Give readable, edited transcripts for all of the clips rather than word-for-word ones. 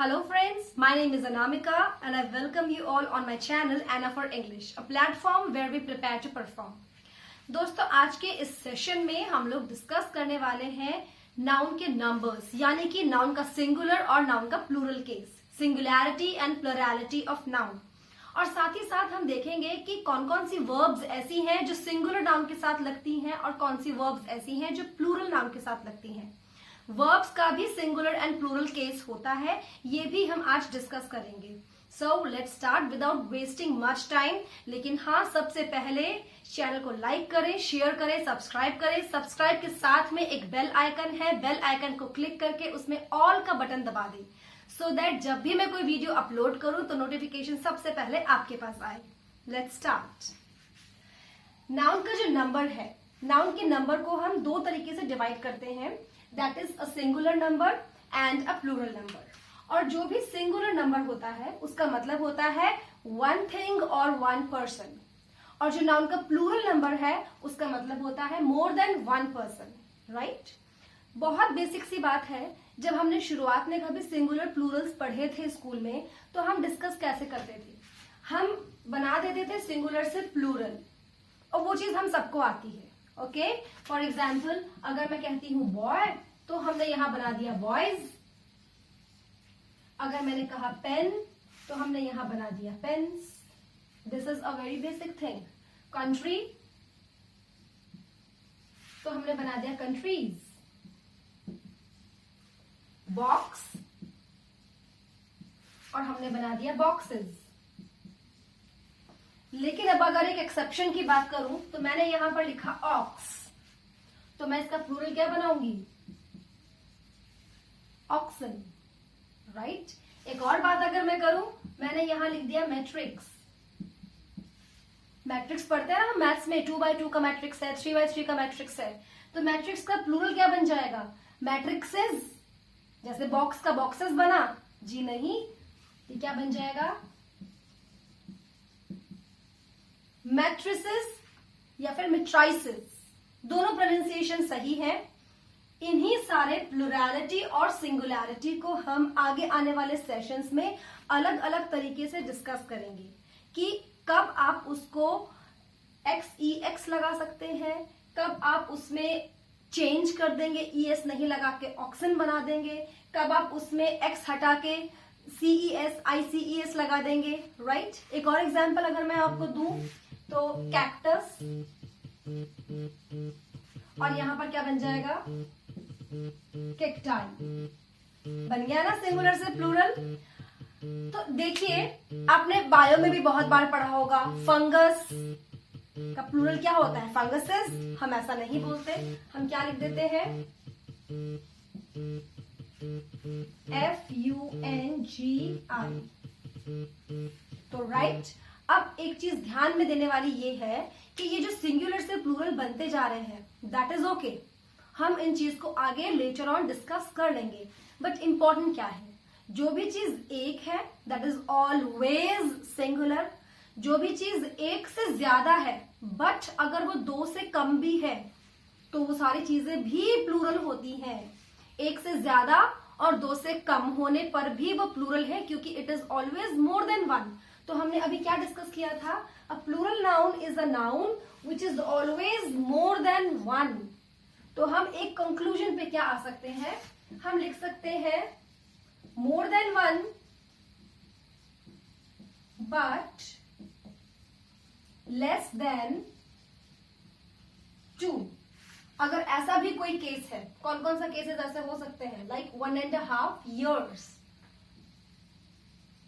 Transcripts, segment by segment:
Hello friends, my name is Anamika and I welcome you all on my channel Anna for English, a platform where we prepare to perform. दोस्तों आज के इस session में हम लोग discuss करने वाले हैं नाउन के नंबर्स, यानी कि नाउन का सिंगुलर और नाउन का plural case, singularity and plurality of noun. और साथ ही साथ हम देखेंगे कि कौन कौन सी वर्ब्स ऐसी हैं जो सिंगुलर नाउन के साथ लगती हैं और कौन सी वर्ब्स ऐसी हैं जो प्लूरल नाउन के साथ लगती हैं। वर्ब्स का भी सिंगुलर एंड प्लूरल केस होता है, ये भी हम आज डिस्कस करेंगे। So let's start without wasting much time. लेकिन हाँ, सबसे पहले चैनल को लाइक करें, शेयर करें, सब्सक्राइब करें। सब्सक्राइब के साथ में एक बेल आइकन है, बेल आइकन को क्लिक करके उसमें ऑल का बटन दबा दें, सो दैट जब भी मैं कोई वीडियो अपलोड करूं तो नोटिफिकेशन सबसे पहले आपके पास आए। Let's start. नाउन का जो नंबर है, नाउन के नंबर को हम दो तरीके से डिवाइड करते हैं, that is a singular number and a plural number. और जो भी सिंगुलर नंबर होता है उसका मतलब होता है वन थिंग और वन पर्सन, और जो नाउन का प्लूरल नंबर है उसका मतलब होता है मोर देन वन पर्सन, राइट। बहुत बेसिक सी बात है, जब हमने शुरुआत में कभी सिंगुलर प्लूरल्स पढ़े थे स्कूल में तो हम डिस्कस कैसे करते थे, हम बना देते थे सिंगुलर से प्लूरल, और वो चीज हम सबको आती है। ओके, फॉर एग्जाम्पल अगर मैं कहती हूं बॉय तो हमने यहां बना दिया बॉयज। अगर मैंने कहा पेन तो हमने यहां बना दिया pens. This is a very basic thing. Country तो हमने बना दिया कंट्रीज। बॉक्स और हमने बना दिया बॉक्सेस। लेकिन अब अगर एक एक्सेप्शन की बात करूं तो मैंने यहां पर लिखा ऑक्स, तो मैं इसका प्लूरल क्या बनाऊंगी, ऑक्सन, राइट। एक और बात अगर मैं करूं, मैंने यहां लिख दिया मैट्रिक्स। मैट्रिक्स पढ़ते हैं ना मैथ्स में, 2x2 का मैट्रिक्स है, 3x3 का मैट्रिक्स है, तो मैट्रिक्स का प्लूरल क्या बन जाएगा, मैट्रिक्सेस। जैसे बॉक्स का बॉक्सेस बना, जी नहीं, ये क्या बन जाएगा, मैट्रिसेस या फिर मिट्राइसेस। दोनों प्रोनाउंसिएशन सही है। इन्हीं सारे प्लुरैलिटी और सिंगुलैरिटी को हम आगे आने वाले सेशंस में अलग अलग तरीके से डिस्कस करेंगे कि कब आप उसको एक्स लगा सकते हैं, कब आप उसमें चेंज कर देंगे, ES नहीं लगा के ऑक्सन बना देंगे, कब आप उसमें एक्स हटा के CES लगा देंगे, राइट। एक और एग्जांपल अगर मैं आपको दूं तो कैक्टस, और यहां पर क्या बन जाएगा, केक्टाइन। बन गया ना सिंगुलर से प्लूरल। तो देखिए, आपने बायो में भी बहुत बार पढ़ा होगा, फंगस का प्लूरल क्या होता है, फंगसेस। हम ऐसा नहीं बोलते, हम क्या लिख देते हैं, FUNGI। तो राइट। अब एक चीज ध्यान में देने वाली ये है कि ये जो सिंगुलर से प्लूरल बनते जा रहे हैं, दैट इज ओके, हम इन चीज को आगे लेटर ऑन डिस्कस कर लेंगे। बट इंपॉर्टेंट क्या है, जो भी चीज एक है दैट इज ऑलवेज सिंगुलर। जो भी चीज एक से ज्यादा है बट अगर वो दो से कम भी है तो वो सारी चीजें भी प्लूरल होती हैं। एक से ज्यादा और दो से कम होने पर भी वो प्लूरल है, क्योंकि it is always more than one. तो हमने अभी क्या डिस्कस किया था, a plural noun is a noun which is always more than one. तो हम एक कंक्लूजन पे क्या आ सकते हैं, हम लिख सकते हैं more than one but less than two. अगर ऐसा भी कोई केस है, कौन कौन सा केसेस ऐसे हो सकते हैं, लाइक 1.5 years,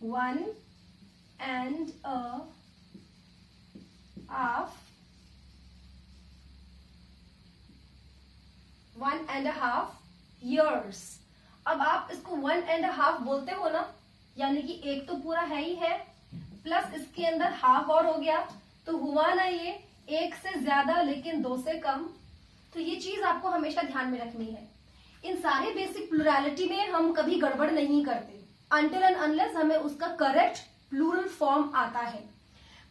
1.5 years। अब आप इसको 1.5 बोलते हो ना, यानी कि एक तो पूरा है ही है, प्लस इसके अंदर हाफ और हो गया, तो हुआ ना ये एक से ज्यादा लेकिन दो से कम। तो ये चीज आपको हमेशा ध्यान में रखनी है। इन सारे बेसिक प्लुरैलिटी में हम कभी गड़बड़ नहीं करते अनटिल एंड अनलेस हमें उसका करेक्ट प्लूरल फॉर्म आता है।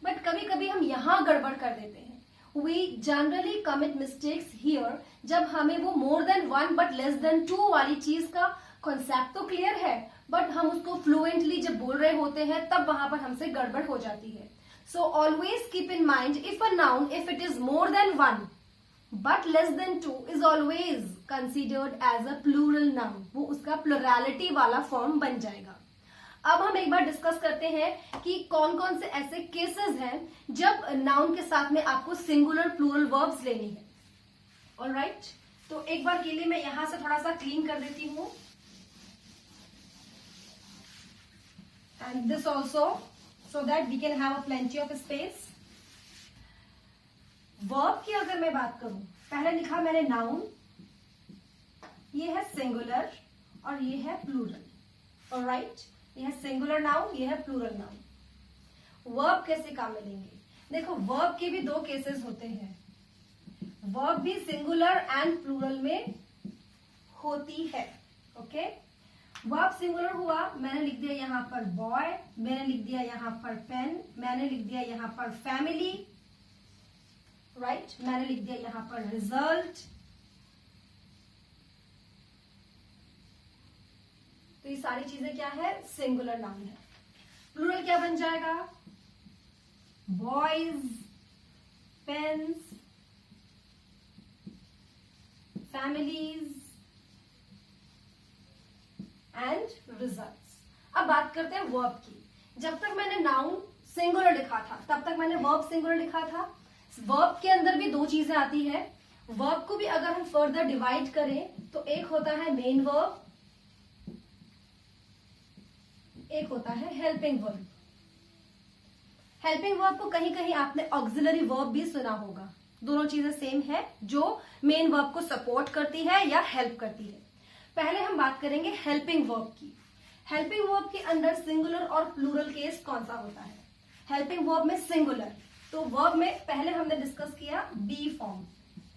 बट कभी कभी हम यहां गड़बड़ कर देते हैं। We generally commit mistakes here, जब हमें वो more than one but less than two वाली चीज का कॉन्सेप्ट तो क्लियर है बट हम उसको फ्लुएंटली जब बोल रहे होते हैं तब वहां पर हमसे गड़बड़ हो जाती है. So always keep in mind, if a noun, if it is more than one but less than two is always considered as a plural noun. वो उसका plurality वाला फॉर्म बन जाएगा. अब हम एक बार डिस्कस करते हैं कि कौन कौन से ऐसे केसेस हैं जब नाउन के साथ में आपको सिंगुलर प्लूरल वर्ब्स लेनी है. ऑलराइट, तो एक बार के लिए मैं यहां से थोड़ा सा क्लीन कर देती हूं. And this also, so that we can have a plenty of space. Verb की अगर मैं बात करूं, पहले लिखा मैंने नाउन, ये है सिंगुलर और ये है प्लूरल. ऑलराइट, ये है सिंगुलर नाउन, ये है प्लूरल नाउन. वर्ब कैसे काम में लेंगे? देखो, वर्ब के भी दो केसेस होते हैं. वर्ब भी सिंगुलर एंड प्लूरल में होती है. ओके, वर्ब सिंगुलर हुआ, मैंने लिख दिया यहां पर बॉय, मैंने लिख दिया यहां पर पेन, मैंने लिख दिया यहां पर फैमिली. राइट, मैंने लिख दिया यहां पर रिजल्ट. तो ये सारी चीजें क्या है? सिंगुलर नाउन है. प्लूरल क्या बन जाएगा? Boys, pens, families and results. अब बात करते हैं वर्ब की. जब तक मैंने नाउन सिंगुलर लिखा था तब तक मैंने वर्ब सिंगुलर लिखा था. वर्ब के अंदर भी दो चीजें आती है. वर्ब को भी अगर हम फर्दर डिवाइड करें तो एक होता है मेन वर्ब, एक होता है हेल्पिंग वर्ब. हेल्पिंग वर्ब को कहीं कहीं आपने ऑक्सिलरी वर्ब भी सुना होगा. दोनों चीजें सेम है, जो मेन वर्ब को सपोर्ट करती है या हेल्प करती है. पहले हम बात करेंगे हेल्पिंग वर्ब की. हेल्पिंग वर्ब के अंदर सिंगुलर और प्लूरल केस कौन सा होता है? हेल्पिंग वर्ब में सिंगुलर, तो वर्ब में पहले हमने डिस्कस किया बी फॉर्म.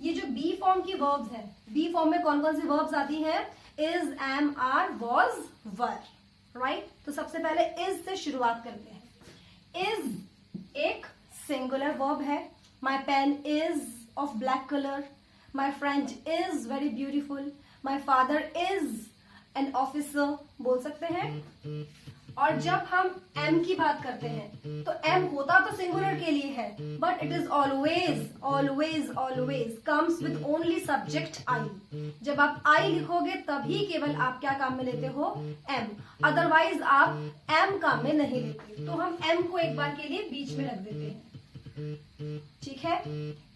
ये जो बी फॉर्म की वर्ब्स है, बी फॉर्म में कौन कौन सी वर्ब्स आती हैं? Is, am, are, was, were. Right, तो सबसे पहले इज से शुरुआत करते हैं. इज एक सिंगुलर वर्ब है. My pen is of black colour, my friend is very beautiful, my father is an officer बोल सकते हैं. और जब हम एम की बात करते हैं तो एम होता तो सिंगुलर के लिए है, but it is always always always comes with only subject I. जब आप आई लिखोगे तभी केवल आप क्या काम में लेते हो? एम. अदरवाइज आप एम काम में नहीं लेते. तो हम एम को एक बार के लिए बीच में रख देते हैं. ठीक है,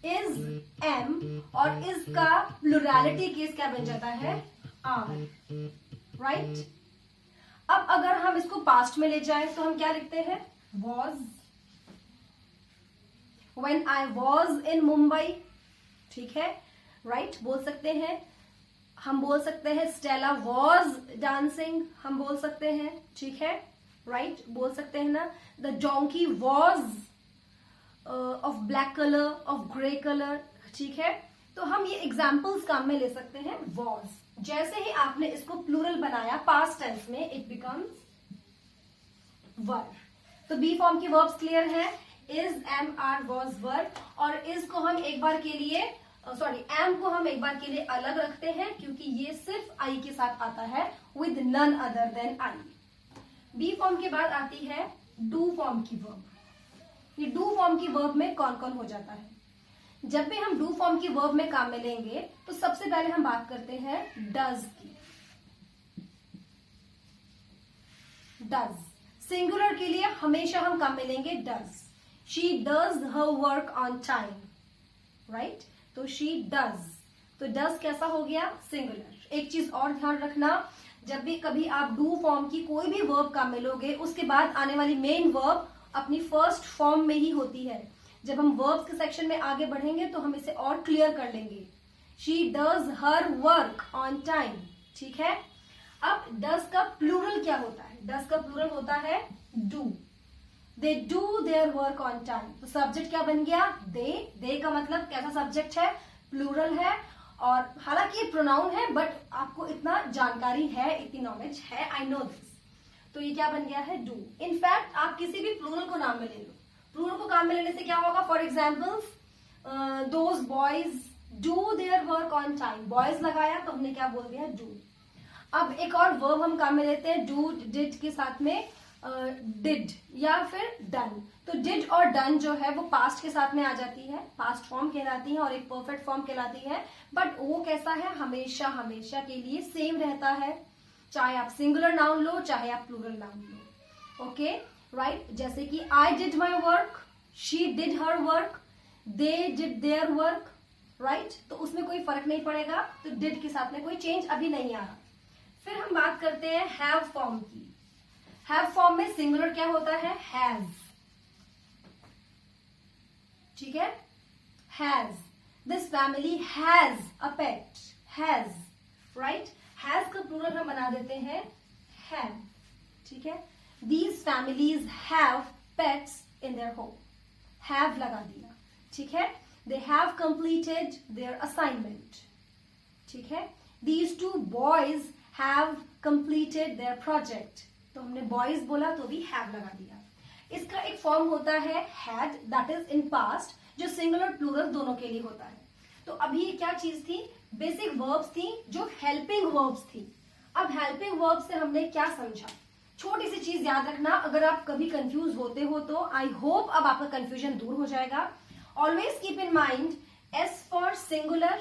इज, एम, और इज का प्लुरैलिटी केस क्या बन जाता है? आर. राइट, अब अगर हम इसको पास्ट में ले जाए तो हम क्या लिखते हैं? Was. When I was in Mumbai. ठीक है, राइट, बोल सकते हैं. हम बोल सकते हैं स्टेला वॉज डांसिंग, हम बोल सकते हैं. ठीक है, राइट, बोल सकते हैं ना. The donkey was of black colour, of grey colour. ठीक है, तो हम ये एग्जाम्पल्स काम में ले सकते हैं. वॉज, जैसे ही आपने इसको प्लूरल बनाया पास्ट टेंस में, इट बिकम्स वर. तो बी फॉर्म की वर्ब्स क्लियर है. इज, एम, आर, वॉज, वर. और इज को हम एक बार के लिए, एम को हम एक बार के लिए अलग रखते हैं क्योंकि ये सिर्फ आई के साथ आता है, with none other than I. Be form के बाद आती है डू फॉर्म की वर्ब. ये डू फॉर्म की वर्ब में कौन कौन हो जाता है? जब भी हम डू फॉर्म की वर्ब में काम में लेंगे तो सबसे पहले हम बात करते हैं डज की. डज सिंगुलर के लिए हमेशा हम काम में लेंगे does. She does her work on time. Right, तो शी डज, तो डज कैसा हो गया? सिंगुलर. एक चीज और ध्यान रखना, जब भी कभी आप डू फॉर्म की कोई भी वर्ब काम में लोगे उसके बाद आने वाली मेन वर्ब अपनी फर्स्ट फॉर्म में ही होती है. जब हम वर्ब्स के सेक्शन में आगे बढ़ेंगे तो हम इसे और क्लियर कर लेंगे. She does her work on time. ठीक है, अब डज का प्लूरल क्या होता है? डज का प्लूरल होता है do. They do their work on time. तो सब्जेक्ट क्या बन गया? दे. दे का मतलब कैसा सब्जेक्ट है? प्लूरल है. और हालांकि ये प्रोनाउन है बट आपको इतना जानकारी है, इतनी नॉलेज है, आई नो दिस. तो ये क्या बन गया है? डू. इनफैक्ट आप किसी भी प्लूरल को नाम में ले लो. प्लूरल को काम में लेने से क्या होगा? For examples, those boys do their work on time. Boys लगाया तो हमने क्या बोल दिया? डू. अब एक और वर्ब हम काम में लेते हैं डू डिड के साथ में डिड या फिर डन। तो डिड और डन जो है वो पास्ट के साथ में आ जाती है, पास्ट फॉर्म कहलाती है और एक परफेक्ट फॉर्म कहलाती है। बट वो कैसा है, हमेशा हमेशा के लिए सेम रहता है, चाहे आप सिंगुलर नाउन लो चाहे आप प्लूरल नाउन लो। ओके राइट, जैसे कि I did my work, she did her work, they did their work, right. तो उसमें कोई फर्क नहीं पड़ेगा, तो डिड के साथ में कोई चेंज अभी नहीं आ रहा। फिर हम बात करते हैं हैव फॉर्म की। हैव फॉर्म में सिंगुलर क्या होता है, हैज, ठीक है। Has, this family has a pet, has, right. Has का प्लूरल हम बना देते हैं हैव, ठीक है। These families have pets in their home, have लगा दिया, ठीक है। They have completed there assignment, ठीक है। These two boys have completed there project, तो हमने बॉयज बोला तो भी हैव लगा दिया। इसका एक फॉर्म होता है had, that is in past, जो सिंगुलर प्लूरल दोनों के लिए होता है। तो अभी ये क्या चीज थी, बेसिक वर्ब्स थी जो हेल्पिंग वर्ब्स थी। अब हेल्पिंग वर्ब्स से हमने क्या समझा, छोटी सी चीज याद रखना, अगर आप कभी कंफ्यूज होते हो तो आई होप अब आपका कंफ्यूजन दूर हो जाएगा। Always keep in mind S for singular,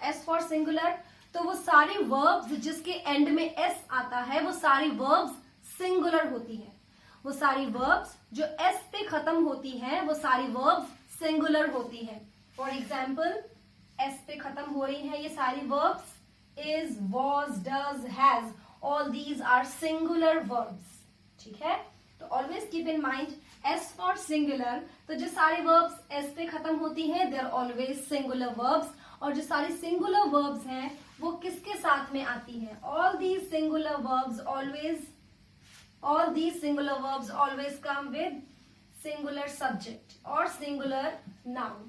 S for singular, तो वो सारी वर्ब्स जिसके एंड में एस आता है वो सारी वर्ब्स सिंगुलर होती है। वो सारी वर्ब्स जो एस पे खत्म होती हैं वो सारी वर्ब्स सिंगुलर होती हैं। फॉर एग्जाम्पल एस पे खत्म हो रही है ये सारी verbs, is, was, does, has, all these are singular verbs, ठीक है। तो always keep in mind S for singular, तो जो सारी वर्ब्स एस पे खत्म होती हैं they are always singular verbs, और जो सारी सिंगुलर वर्ब्स हैं वो किसके साथ में आती हैं, all these singular verbs always, all these singular verbs always come with singular subject or singular noun.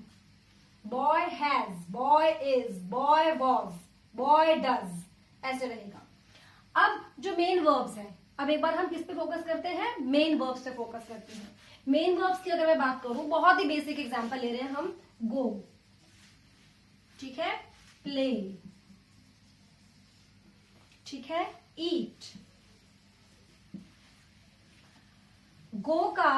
Boy has, boy is, boy was, boy does, ऐसे रहेगा। अब जो मेन वर्ब्स हैं, अब एक बार हम किस पे फोकस करते हैं, मेन वर्ब्स पे फोकस करते हैं। मेन वर्ब्स की अगर मैं बात करूं, बहुत ही बेसिक एग्जांपल ले रहे हैं हम, गो, ठीक है, प्ले, ठीक है, ईट। गो का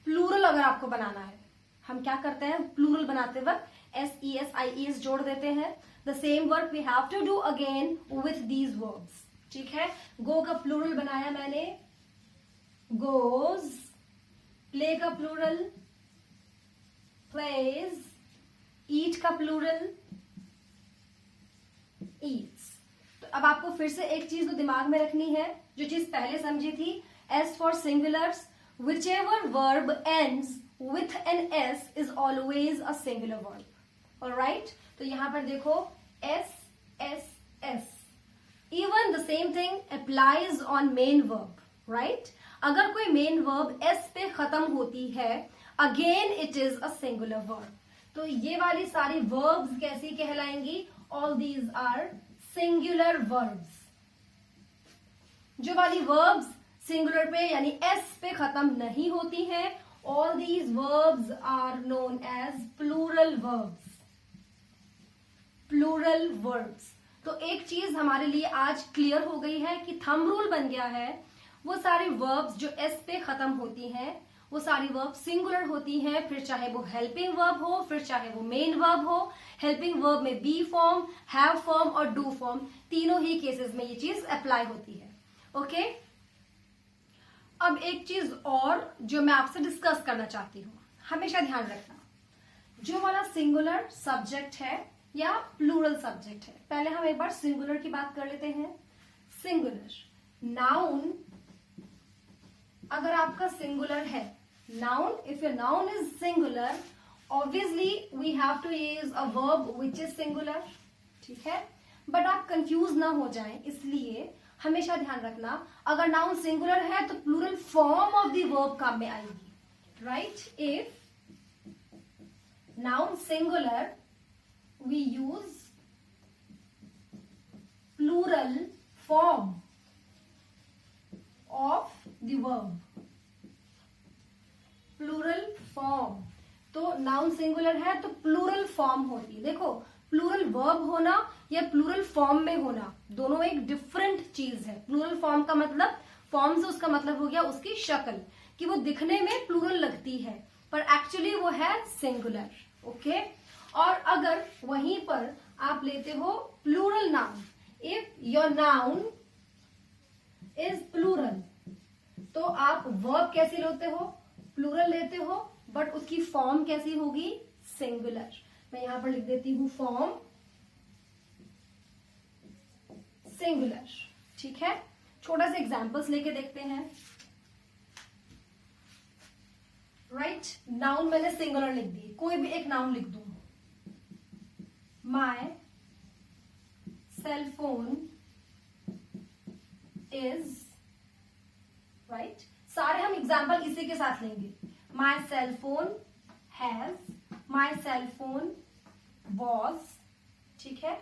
प्लूरल अगर आपको बनाना है, हम क्या करते हैं, प्लूरल बनाते वक्त S E S I E S जोड़ देते हैं। The same work we have to do again with these verbs, ठीक है। गो का प्लूरल बनाया मैंने गोज, प्ले का प्लूरल प्लेज, ईट का प्लूरल ईट्स। तो अब आपको फिर से एक चीज तो दिमाग में रखनी है, जो चीज पहले समझी थी, as for singulars, whichever verb ends with an s is always a singular verb. Alright? तो यहां पर देखो s, s, s. Even the same thing applies on main verb, right? अगर कोई main verb s पे खत्म होती है, again it is a singular verb. तो ये वाली सारी verbs कैसी कहलाएंगी? All these are singular verbs. जो वाली verbs सिंगुलर पे यानी एस पे खत्म नहीं होती है, all these verbs are known as plural verbs, plural verbs. तो एक चीज हमारे लिए आज क्लियर हो गई है कि थंब रूल बन गया है, वो सारी वर्ब्स जो एस पे खत्म होती हैं वो सारी वर्ब सिंगुलर होती हैं, फिर चाहे वो हेल्पिंग वर्ब हो, फिर चाहे वो मेन वर्ब हो। हेल्पिंग वर्ब में बी फॉर्म, हैव फॉर्म और डू फॉर्म, तीनों ही केसेस में ये चीज अप्लाई होती है। ओके अब एक चीज और जो मैं आपसे डिस्कस करना चाहती हूँ, हमेशा ध्यान रखना, जो वाला सिंगुलर सब्जेक्ट है या प्लूरल सब्जेक्ट है, पहले हम एक बार सिंगुलर की बात कर लेते हैं। सिंगुलर नाउन अगर आपका सिंगुलर है, noun, if your noun is singular, obviously we have to use a verb which is singular, ठीक है। बट आप कंफ्यूज ना हो जाएं, इसलिए हमेशा ध्यान रखना, अगर नाउन सिंगुलर है तो plural form of the verb काम में आएगी, right. If noun singular we use plural form of the verb, plural form. तो नाउन सिंगुलर है तो प्लूरल फॉर्म होती है। देखो प्लूरल वर्ब होना या प्लूरल फॉर्म में होना, दोनों एक डिफरेंट चीज है। प्लूरल फॉर्म का मतलब, फॉर्म से उसका मतलब हो गया उसकी शक्ल, कि वो दिखने में प्लूरल लगती है पर एक्चुअली वो है सिंगुलर। ओके, और अगर वहीं पर आप लेते हो plural noun, if your noun is plural, तो आप वर्ब कैसे लेते हो, प्लूरल लेते हो, बट उसकी फॉर्म कैसी होगी, सिंगुलर। मैं यहां पर लिख देती हूं फॉर्म सिंगुलर। ठीक है, छोटा सा एग्जांपल्स लेके देखते हैं। राइट, नाउन मैंने सिंगुलर लिख दी, कोई भी एक नाउन लिख दूं, my cell phone is, right, सारे हम एग्जाम्पल इसी के साथ लेंगे। My cell phone has, my cell phone was, ठीक है।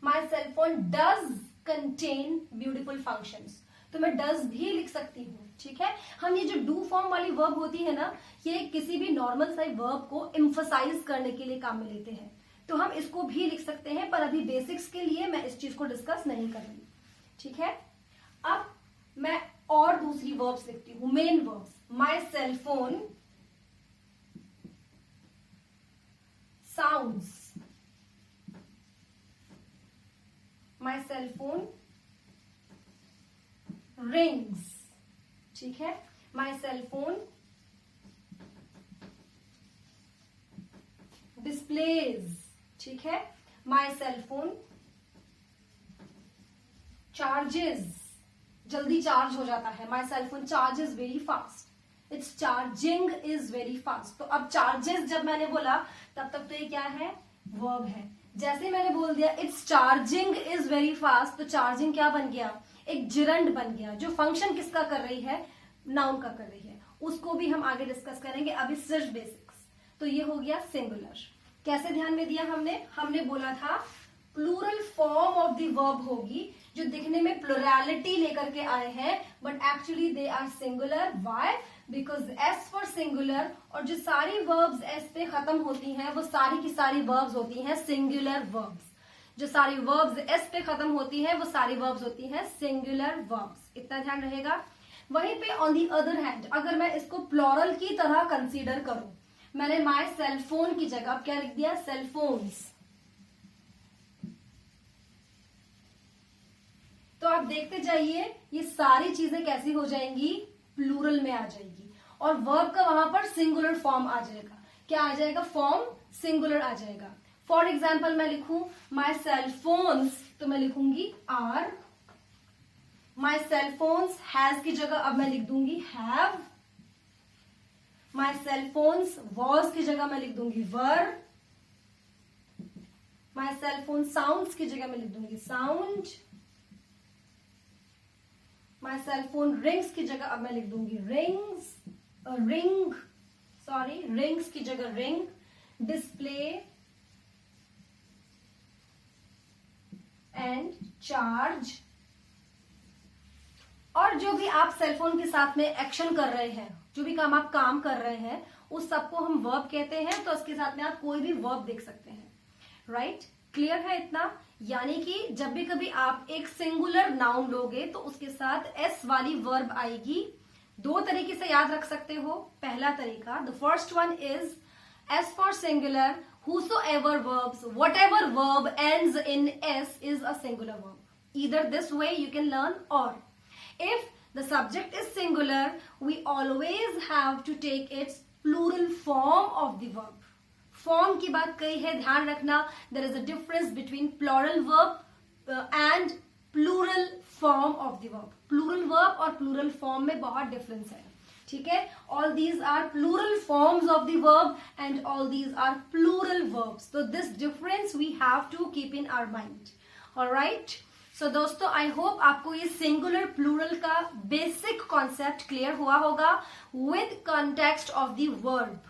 My cell phone does contain beautiful functions, तो मैं डज भी लिख सकती हूँ। ठीक है, हम ये जो डू फॉर्म वाली वर्ब होती है ना, ये किसी भी नॉर्मल सा वर्ब को एम्फसाइज करने के लिए काम में लेते हैं, तो हम इसको भी लिख सकते हैं, पर अभी बेसिक्स के लिए मैं इस चीज को डिस्कस नहीं कर रही। ठीक है, अब मैं और दूसरी वर्ब्स लिखती हूं, main verbs. My cell phone sounds, my cell phone rings, ठीक है। माय सेल फोन डिस्प्लेज, ठीक है। माय सेल फोन चार्जेस, जल्दी चार्ज हो जाता है। My cell phone charges very fast, it's charging is very fast. तो अब चार्जेस जब मैंने बोला तब तक तो ये क्या है, वर्ब है। जैसे मैंने बोल दिया it's charging is very fast, तो चार्जिंग क्या बन गया, एक जिरंड बन गया, जो फंक्शन किसका कर रही है, नाउन का कर रही है। उसको भी हम आगे डिस्कस करेंगे, अभी सिर्फ बेसिक्स। तो ये हो गया सिंगुलर। कैसे ध्यान में दिया हमने बोला था plural form of the verb होगी, जो दिखने में प्लुरैलिटी लेकर के आए हैं, but actually they are singular. Why? Because S for singular, और जो सारी वर्ब्स एस पे खत्म होती हैं वो सारी की सारी वर्ब्स होती हैं सिंगुलर वर्ब्स। जो सारी वर्ब्स एस पे खत्म होती हैं वो सारी वर्ब्स होती हैं सिंगुलर वर्ब्स। इतना ध्यान रहेगा। वहीं पे ऑन दी अदर हैंड, अगर मैं इसको प्लूरल की तरह कंसीडर करूं, मैंने माय सेलफोन की जगह क्या लिख दिया, सेलफोन्स, तो आप देखते जाइए ये सारी चीजें कैसी हो जाएंगी, प्लूरल में आ जाएगी, और वर्ब का वहां पर सिंगुलर फॉर्म आ जाएगा। क्या आ जाएगा, फॉर्म सिंगुलर आ जाएगा। फॉर एग्जाम्पल मैं लिखूं माई सेलफोन्स, तो मैं लिखूंगी आर। माई सेलफोन्स हैज की जगह अब मैं लिख दूंगी हैव। माई सेलफोन्स वॉज की जगह मैं लिख दूंगी वर। माई सेलफोन साउंड्स की जगह मैं लिख दूंगी साउंड। माई सेलफोन रिंग्स की जगह अब मैं लिख दूंगी रिंग्स, रिंग, सॉरी, रिंग्स की जगह रिंग। Display and charge. और जो भी आप सेलफोन के साथ में एक्शन कर रहे हैं, जो भी काम आप काम कर रहे हैं, उस सबको हम वर्ब कहते हैं, तो उसके साथ में आप कोई भी वर्ब देख सकते हैं। राइट, क्लियर है इतना? यानी कि जब भी कभी आप एक सिंगुलर नाउन लोगे तो उसके साथ एस वाली वर्ब आएगी। दो तरीके से याद रख सकते हो। पहला तरीका, the first one is S for singular, whosoever verbs, whatever verb ends in s is a singular verb. Either this way you can learn, or if the subject is singular, we always have to take its plural form of the verb. Form की बात कही है, ध्यान रखना, there is a difference between plural verb and plural form of the verb. Plural verb और plural form में बहुत difference है। ठीक है, all these are plural forms of the verb and all these are plural verbs. तो this difference we have to keep in our mind. Alright, so दोस्तों, I hope आपको ये सिंगुलर प्लूरल का बेसिक कॉन्सेप्ट क्लियर हुआ होगा with context of the verb.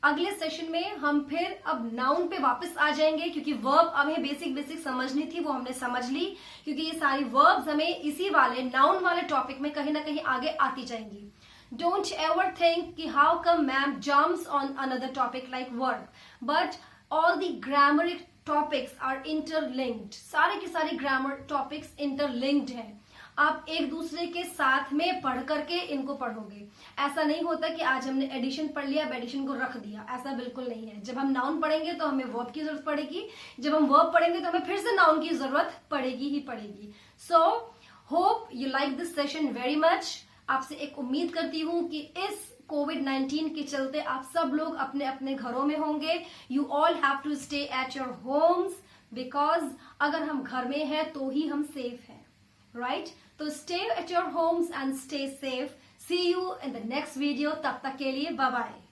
अगले session में हम फिर अब नाउन पे वापस आ जाएंगे, क्योंकि वर्ब हमें बेसिक समझनी थी, वो हमने समझ ली, क्योंकि ये सारी वर्ब्स हमें इसी वाले नाउन वाले टॉपिक में कहीं ना कहीं आगे आती जाएंगी। डोंट एवर थिंक कि how come ma'am jumps on another topic like verb, but all the grammaric topics are interlinked, सारे के सारे ग्रामर टॉपिक्स इंटरलिंक्ड हैं। आप एक दूसरे के साथ में पढ़ करके इनको पढ़ोगे। ऐसा नहीं होता कि आज हमने एडिशन पढ़ लिया, अब एडिशन को रख दिया, ऐसा बिल्कुल नहीं है। जब हम नाउन पढ़ेंगे तो हमें वर्ब की जरूरत पड़ेगी, जब हम वर्ब पढ़ेंगे तो हमें फिर से नाउन की जरूरत पड़ेगी ही पड़ेगी। So hope you like this session very much. आपसे एक उम्मीद करती हूँ कि इस कोविड-19 के चलते आप सब लोग अपने अपने घरों में होंगे। You all have to stay at your homes, because अगर हम घर में हैं तो ही हम सेफ हैं, राइट? तो stay at your homes and stay safe. See you in the next video. तब तक के लिए बाय बाय।